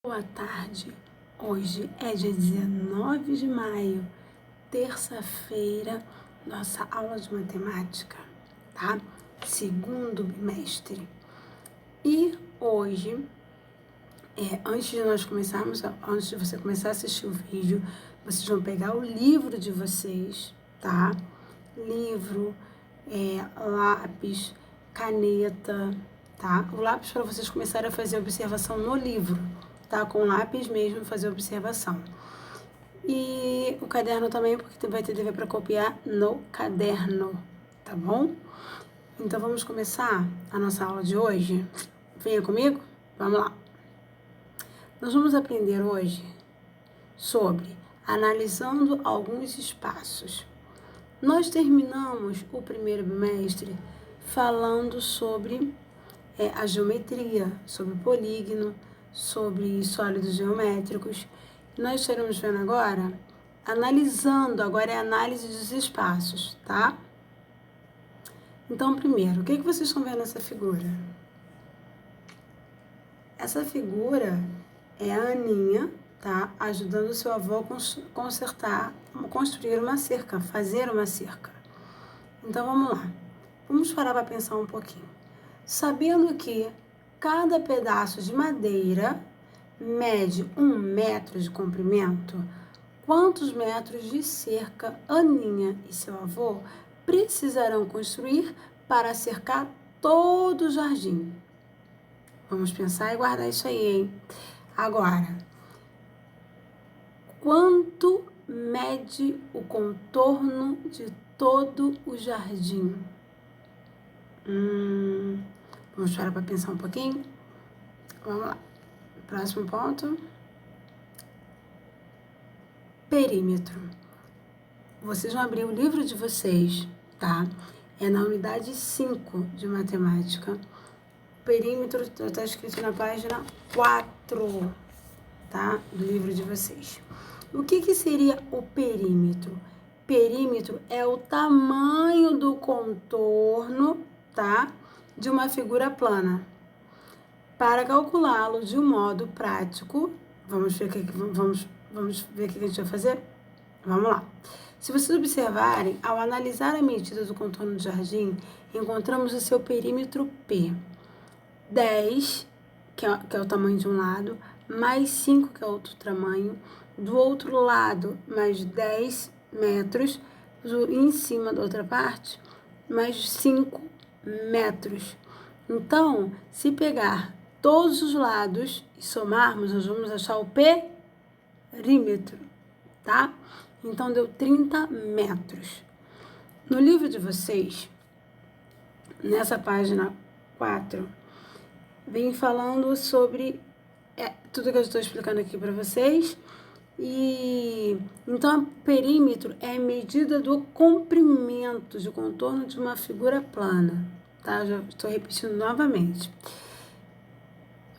Boa tarde, hoje é dia 19 de maio, terça-feira, nossa aula de matemática, tá? Segundo bimestre. E hoje, antes de nós começarmos, antes de você começar a assistir o vídeo, vocês vão pegar o livro de vocês, tá? Livro, lápis, caneta, tá? O lápis para vocês começarem a fazer observação no livro, tá? Com lápis mesmo, fazer observação. E o caderno também, porque vai ter dever para copiar no caderno, tá bom? Então vamos começar a nossa aula de hoje? Venha comigo? Vamos lá. Nós vamos aprender hoje sobre analisando alguns espaços. Nós terminamos o primeiro bimestre falando sobre a geometria, sobre polígono, sobre sólidos geométricos. Nós estaremos vendo agora, analisando, agora é a análise dos espaços, tá? Então, primeiro, o que vocês estão vendo nessa figura? Essa figura é a Aninha, tá? Ajudando o seu avô a construir uma cerca, fazer uma cerca. Então, vamos lá. Vamos parar para pensar um pouquinho. Sabendo que cada pedaço de madeira mede 1 metro de comprimento, quantos metros de cerca Aninha e seu avô precisarão construir para cercar todo o jardim? Vamos pensar e guardar isso aí, hein? Agora, quanto mede o contorno de todo o jardim? Vamos parar para pensar um pouquinho? Vamos lá. Próximo ponto. Perímetro. Vocês vão abrir o livro de vocês, tá? É na unidade 5 de matemática. Perímetro está escrito na página 4, tá? Do livro de vocês. O que seria o perímetro? Perímetro é o tamanho do contorno, tá? De uma figura plana. Para calculá-lo de um modo prático, vamos ver o que a gente vai fazer? Vamos lá. Se vocês observarem, ao analisar a medida do contorno do jardim, encontramos o seu perímetro P. 10, que é o tamanho de um lado, mais 5, que é outro tamanho, do outro lado, mais 10 metros, em cima da outra parte, mais 5 metros. Então, se pegar todos os lados e somarmos, nós vamos achar o perímetro, tá? Então, deu 30 metros. No livro de vocês, nessa página 4, vem falando sobre tudo que eu estou explicando aqui para vocês. E então, perímetro é a medida do comprimento de contorno de uma figura plana, tá? Já estou repetindo novamente.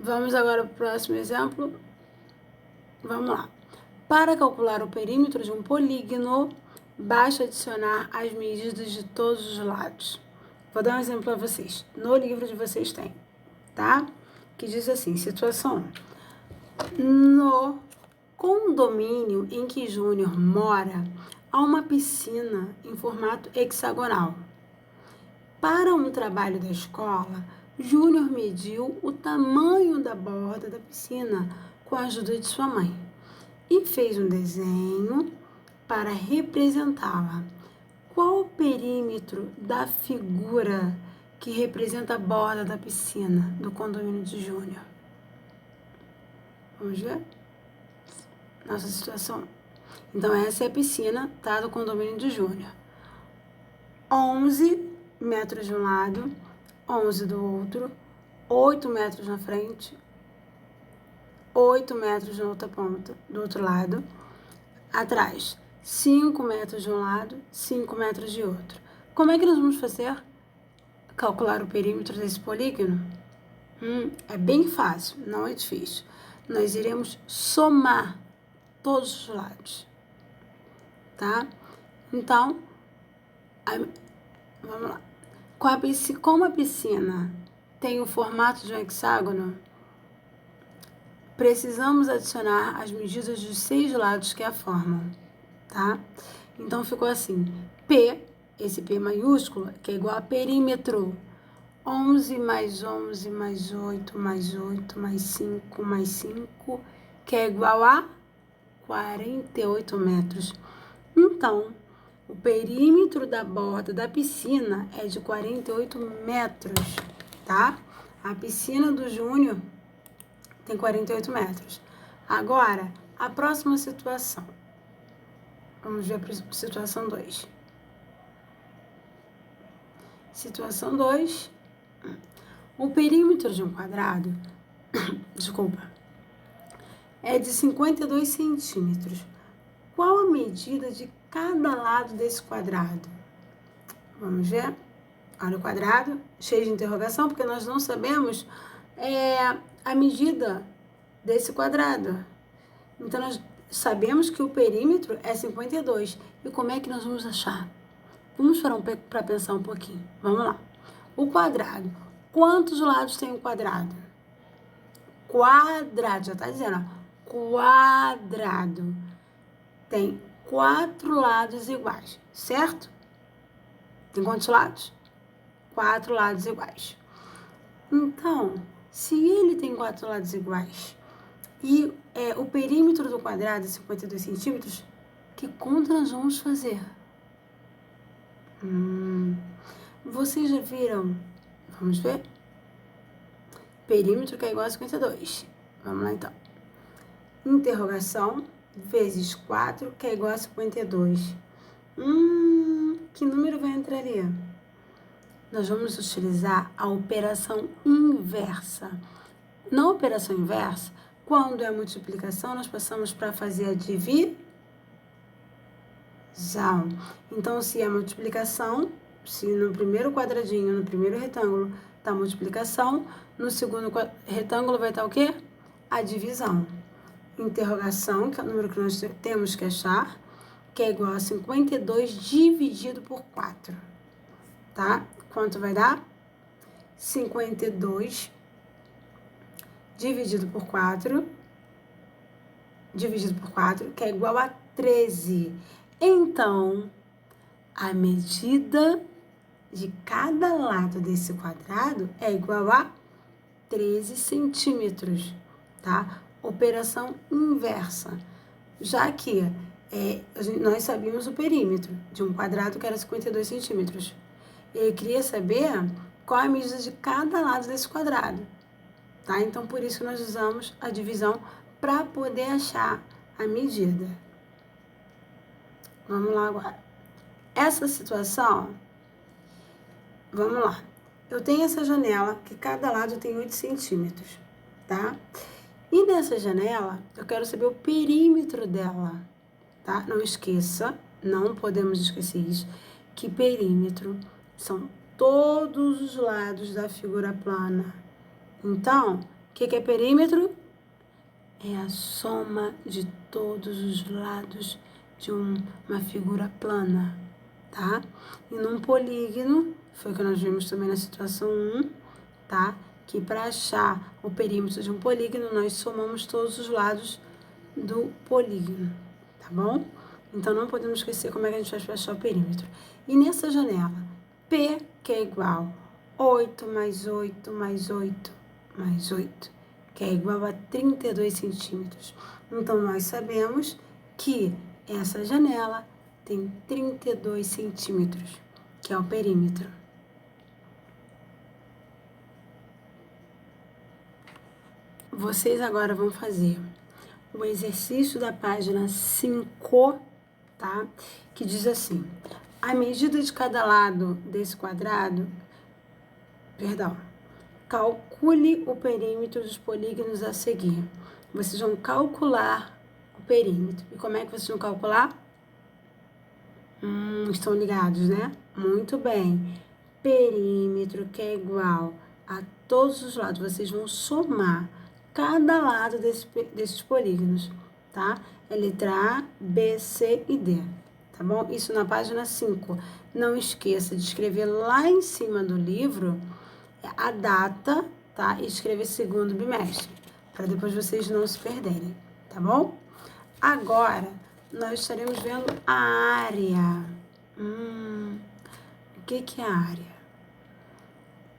Vamos agora para o próximo exemplo. Vamos lá. Para calcular o perímetro de um polígono, basta adicionar as medidas de todos os lados. Vou dar um exemplo para vocês. No livro de vocês tem, tá? Que diz assim, situação 1. No condomínio em que Júnior mora, há uma piscina em formato hexagonal. Para um trabalho da escola, Júnior mediu o tamanho da borda da piscina com a ajuda de sua mãe e fez um desenho para representá-la. Qual o perímetro da figura que representa a borda da piscina do condomínio de Júnior? Vamos ver? Nossa situação. Então, essa é a piscina, tá? Do condomínio de Júnior. 11 metros de um lado, 11 do outro, 8 metros na frente, 8 metros na outra ponta, do outro lado. Atrás, 5 metros de um lado, 5 metros de outro. Como é que nós vamos fazer? Calcular o perímetro desse polígono? É bem fácil, não é difícil. Nós iremos somar todos os lados, tá? Então, vamos lá. Como a piscina tem o formato de um hexágono, precisamos adicionar as medidas dos 6 lados que a formam, tá? Então, ficou assim, P, esse P maiúsculo, que é igual a perímetro, 11 mais 11 mais 8 mais 8 mais 5 mais 5, que é igual a 48 metros. Então, o perímetro da borda da piscina é de 48 metros, tá? A piscina do Júnior tem 48 metros. Agora, a próxima situação. Vamos ver a situação 2. Situação 2. O perímetro de um quadrado, desculpa, é de 52 centímetros. Qual a medida de cada lado desse quadrado? Vamos ver? Olha o quadrado, cheio de interrogação, porque nós não sabemos a medida desse quadrado. Então, nós sabemos que o perímetro é 52. E como é que nós vamos achar? Vamos para pensar um pouquinho. Vamos lá. O quadrado. Quantos lados tem o quadrado? Quadrado, já está dizendo, ó. Quadrado. Tem 4 lados iguais, certo? Tem quantos lados? 4 lados iguais. Então, se ele tem 4 lados iguais e o perímetro do quadrado é 52 centímetros, que conta nós vamos fazer? Vocês já viram? Vamos ver? Perímetro que é igual a 52. Vamos lá, então. Interrogação vezes 4, que é igual a 52. Que número vai entrar ali? Nós vamos utilizar a operação inversa. Na operação inversa, quando é multiplicação, nós passamos para fazer a divisão. Então, se é multiplicação, se no primeiro quadradinho, no primeiro retângulo, está multiplicação, no segundo retângulo vai estar o quê? A divisão. Interrogação, que é o número que nós temos que achar, que é igual a 52 dividido por 4. Tá? Quanto vai dar? 52 dividido por 4, que é igual a 13. Então, a medida de cada lado desse quadrado é igual a 13 centímetros, tá? Operação inversa, já que nós sabíamos o perímetro de um quadrado que era 52 centímetros. Ele queria saber qual a medida de cada lado desse quadrado, tá? Então, por isso nós usamos a divisão para poder achar a medida. Vamos lá agora. Essa situação, vamos lá. Eu tenho essa janela que cada lado tem 8 centímetros, tá? E nessa janela, eu quero saber o perímetro dela, tá? Não esqueça, não podemos esquecer isso, que perímetro são todos os lados da figura plana. Então, o que é perímetro? É a soma de todos os lados de uma figura plana, tá? E num polígono, foi o que nós vimos também na situação 1, tá? Que para achar o perímetro de um polígono, nós somamos todos os lados do polígono, tá bom? Então, não podemos esquecer como é que a gente faz para achar o perímetro. E nessa janela, P, que é igual a 8 mais 8 mais 8 mais 8, que é igual a 32 centímetros. Então, nós sabemos que essa janela tem 32 centímetros, que é o perímetro. Vocês agora vão fazer o exercício da página 5, tá? Que diz assim, a medida de cada lado desse quadrado, calcule o perímetro dos polígonos a seguir. Vocês vão calcular o perímetro. E como é que vocês vão calcular? Estão ligados, né? Muito bem. Perímetro que é igual a todos os lados. Vocês vão somar cada lado desses polígonos, tá? É letra A, B, C e D, tá bom? Isso na página 5. Não esqueça de escrever lá em cima do livro a data, tá? E escrever segundo bimestre, para depois vocês não se perderem, tá bom? Agora, nós estaremos vendo a área. O que é a área?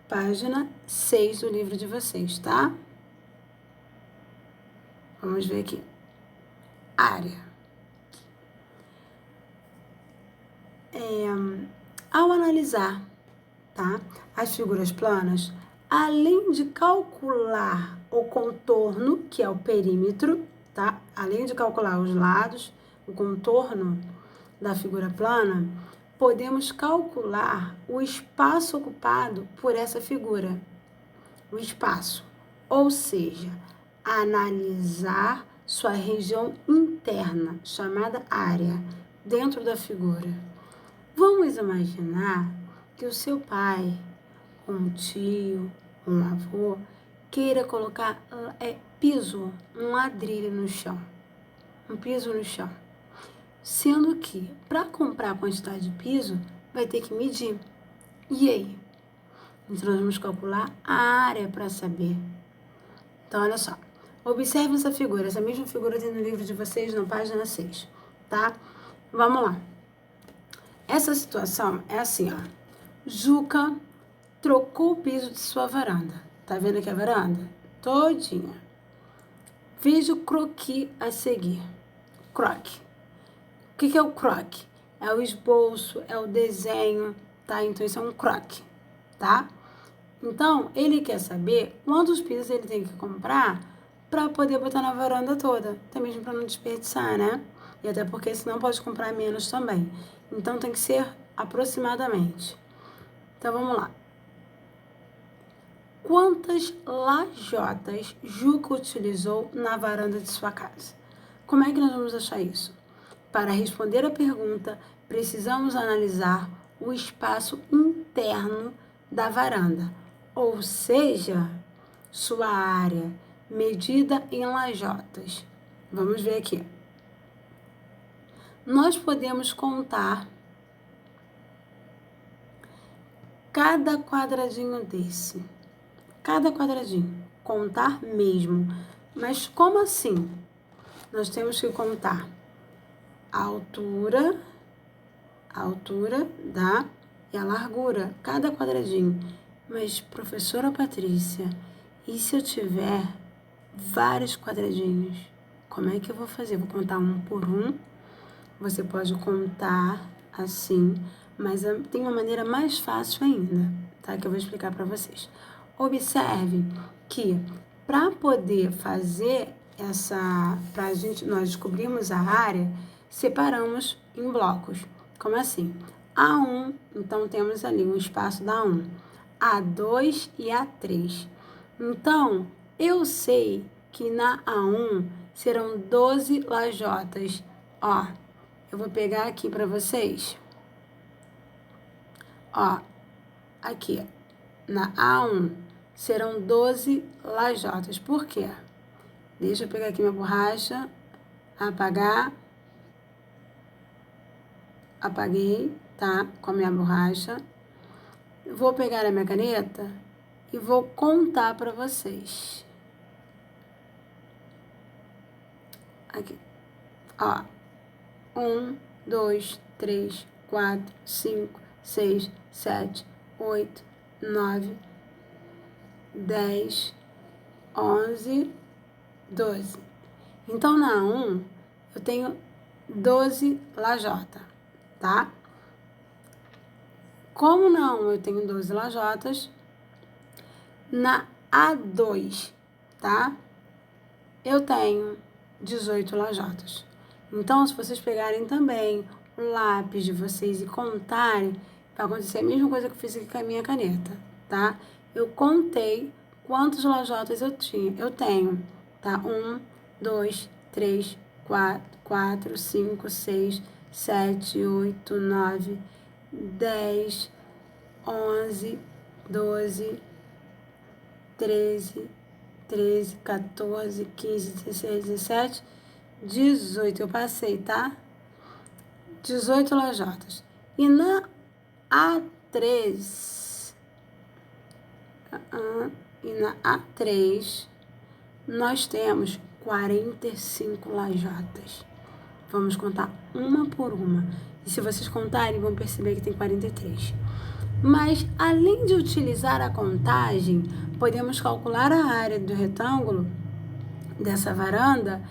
Página 6 do livro de vocês, tá? Vamos ver aqui. Área. Ao analisar, tá, as figuras planas, além de calcular o contorno, que é o perímetro, tá? Além de calcular os lados, o contorno da figura plana, podemos calcular o espaço ocupado por essa figura. O espaço, ou seja, analisar sua região interna, chamada área, dentro da figura. Vamos imaginar que o seu pai, um tio, um avô, queira colocar piso, um ladrilho no chão, um piso no chão. Sendo que, para comprar a quantidade de piso, vai ter que medir. E aí? Então, nós vamos calcular a área para saber. Então, olha só. Observe essa figura. Essa mesma figura tem no livro de vocês, na página 6, tá? Vamos lá. Essa situação é assim, ó. Juca trocou o piso de sua varanda. Tá vendo aqui a varanda? Todinha. Veja o croquis a seguir. Croque. O que é o croque? É o esboço, é o desenho, tá? Então, isso é um croque, tá? Então, ele quer saber quantos pisos ele tem que comprar para poder botar na varanda toda. Até mesmo para não desperdiçar, né? E até porque senão pode comprar menos também. Então, tem que ser aproximadamente. Então, vamos lá. Quantas lajotas Juca utilizou na varanda de sua casa? Como é que nós vamos achar isso? Para responder a pergunta, precisamos analisar o espaço interno da varanda, ou seja, sua área, medida em lajotas. Vamos ver aqui. Nós podemos contar cada quadradinho desse. Cada quadradinho. Contar mesmo. Mas como assim? Nós temos que contar a altura e a largura, cada quadradinho. Mas, professora Patrícia, e se eu tiver vários quadradinhos? Como é que eu vou fazer? Vou contar um por um. Você pode contar assim, mas tem uma maneira mais fácil ainda, tá? Que eu vou explicar para vocês. Observe que para poder fazer nós descobrirmos a área, separamos em blocos. Como assim? A1, então temos ali um espaço da A1, A2 e A3. Então, eu sei que na A1 serão 12 lajotas. Ó, eu vou pegar aqui para vocês. Ó, aqui, na A1 serão 12 lajotas. Por quê? Deixa eu pegar aqui minha borracha, apagar. Apaguei, tá? Com a minha borracha. Vou pegar a minha caneta e vou contar para vocês. Aqui. Ó. 1, 2, 3, 4, 5, 6, 7, 8, 9, 10, 11, 12. Então, na 1, eu tenho 12 lajotas, tá? Como na 1 eu tenho 12 lajotas, na A2, tá? Eu tenho 18 lajotas. Então, se vocês pegarem também o lápis de vocês e contarem, vai acontecer a mesma coisa que eu fiz aqui com a minha caneta, tá? Eu contei quantos lajotas eu tenho, tá? 1, 2, 3, 4, 5, 6, 7, 8, 9, 10, 11, 12, 13, 14, 15, 16, 17, 18. Eu passei, tá? 18 lajotas. E na A3, nós temos 45 lajotas. Vamos contar uma por uma. E se vocês contarem, vão perceber que tem 43. Mas, além de utilizar a contagem, podemos calcular a área do retângulo dessa varanda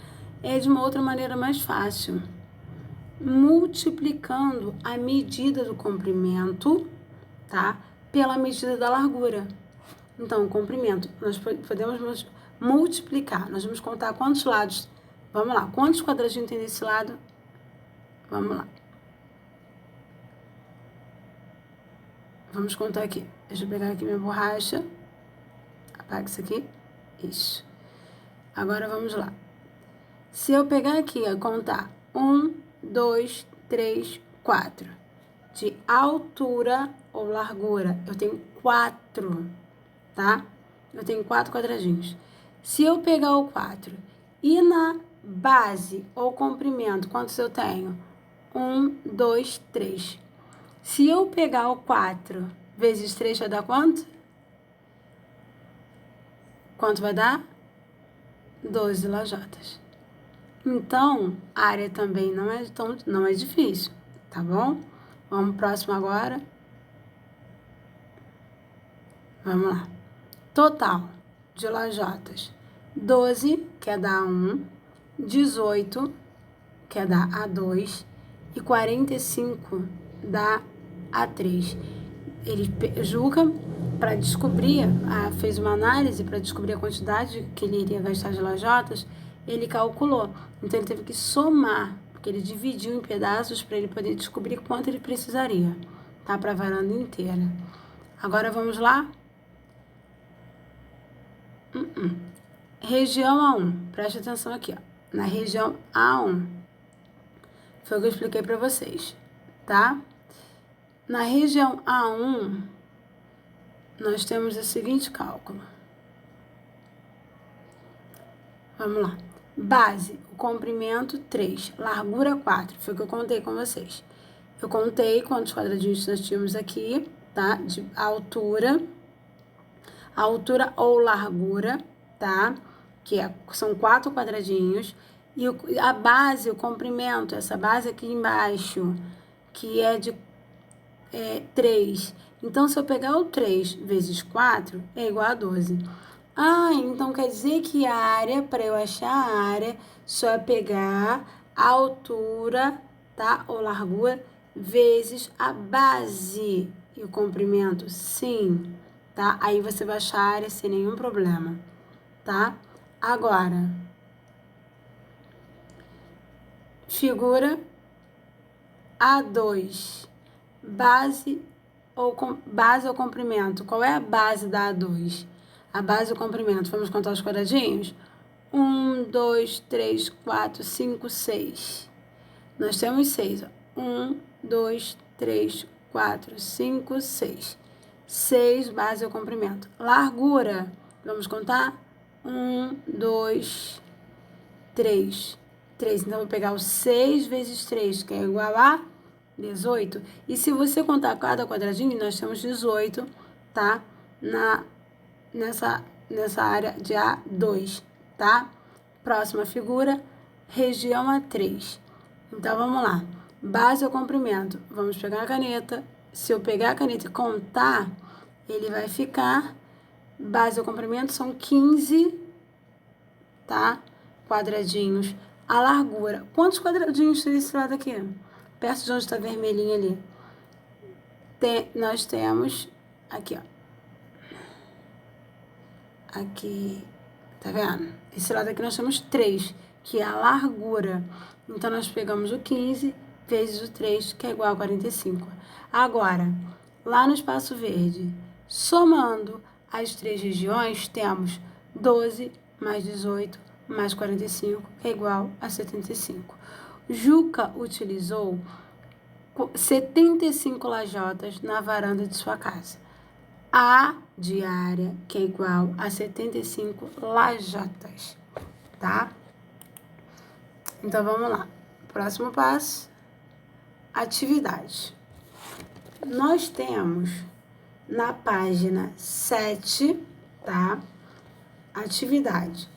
de uma outra maneira mais fácil. Multiplicando a medida do comprimento, tá? Pela medida da largura. Então, o comprimento, nós podemos multiplicar. Nós vamos contar quantos lados. Vamos lá, quantos quadradinhos tem desse lado? Vamos lá. Vamos contar aqui. Deixa eu pegar aqui minha borracha. Apaga isso aqui. Isso. Agora vamos lá. Se eu pegar aqui e contar 1, 2, 3, 4. De altura ou largura, eu tenho 4, tá? Eu tenho 4 quadradinhos. Se eu pegar o 4 e na base ou comprimento, quantos eu tenho? 1, 2, 3. Se eu pegar o 4 vezes 3 vai dar quanto? Quanto vai dar? 12 lajotas. Então, a área também não é difícil, tá bom? Vamos pro próximo agora. Vamos lá. Total de lajotas. 12, que é da A1, 18, que é da A2, e 45 da A3. Ele julga para descobrir, fez uma análise para descobrir a quantidade que ele iria gastar de lajotas, ele calculou. Então, ele teve que somar, porque ele dividiu em pedaços para ele poder descobrir quanto ele precisaria, tá? Para a varanda inteira. Agora, vamos lá? Região A1. Preste atenção aqui, ó. Na região A1. Foi o que eu expliquei para vocês, tá? Na região A1, nós temos o seguinte cálculo. Vamos lá. Base, o comprimento 3, largura 4. Foi o que eu contei com vocês. Eu contei quantos quadradinhos nós tínhamos aqui, tá? De altura ou largura, tá? São 4 quadradinhos. E a base, o comprimento, essa base aqui embaixo, que é de 3. Então, se eu pegar o 3 vezes 4, é igual a 12. Então quer dizer que a área, para eu achar a área, só é pegar a altura, tá? Ou largura, vezes a base e o comprimento. Sim, tá? Aí você vai achar a área sem nenhum problema, tá? Agora, figura A2. Base ou comprimento. Qual é a base da A2? A base do comprimento. Vamos contar os quadradinhos? 1, 2, 3, 4, 5, 6. Nós temos 6. 1, 2, 3, 4, 5, 6. 6, base ou comprimento. Largura. Vamos contar? 1, 2, 3. 3. Então, eu vou pegar o 6 vezes 3, que é igual a 18. E se você contar cada quadradinho, nós temos 18, tá? Nessa área de A2, tá? Próxima figura, região A3. Então, vamos lá. Base ou comprimento. Vamos pegar a caneta. Se eu pegar a caneta e contar, ele vai ficar... Base ou comprimento são 15, tá? Quadradinhos. A largura. Quantos quadradinhos tem esse lado aqui? Perto de onde está vermelhinho ali. Nós temos... Aqui, ó. Aqui, tá vendo? Esse lado aqui nós temos 3, que é a largura. Então, nós pegamos o 15 vezes o 3, que é igual a 45. Agora, lá no espaço verde, somando as 3 regiões, temos 12 mais 18 mais 45, que é igual a 75. Juca utilizou 75 lajotas na varanda de sua casa. A de área, que é igual a 75 lajotas, tá? Então, vamos lá. Próximo passo, atividade. Nós temos na página 7, tá? Atividade.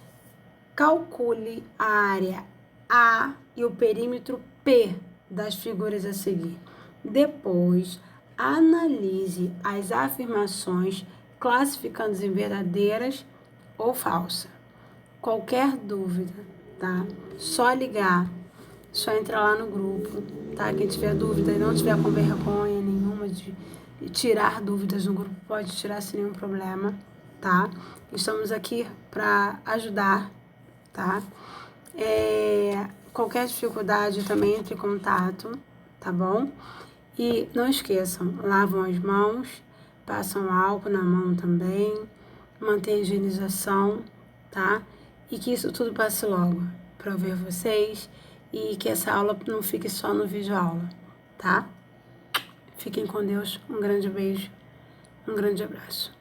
Calcule a área A e o perímetro P das figuras a seguir. Depois, analise as afirmações classificando em verdadeiras ou falsa. Qualquer dúvida, tá? Só ligar, só entrar lá no grupo, tá? Quem tiver dúvida e não tiver com vergonha nenhuma de tirar dúvidas no grupo, pode tirar sem nenhum problema, tá? Estamos aqui para ajudar, tá? Qualquer dificuldade também entre em contato, tá bom? E não esqueçam, lavam as mãos, passam álcool na mão também, mantenham a higienização, tá? E que isso tudo passe logo para eu ver vocês e que essa aula não fique só no vídeo aula, tá? Fiquem com Deus, um grande beijo, um grande abraço.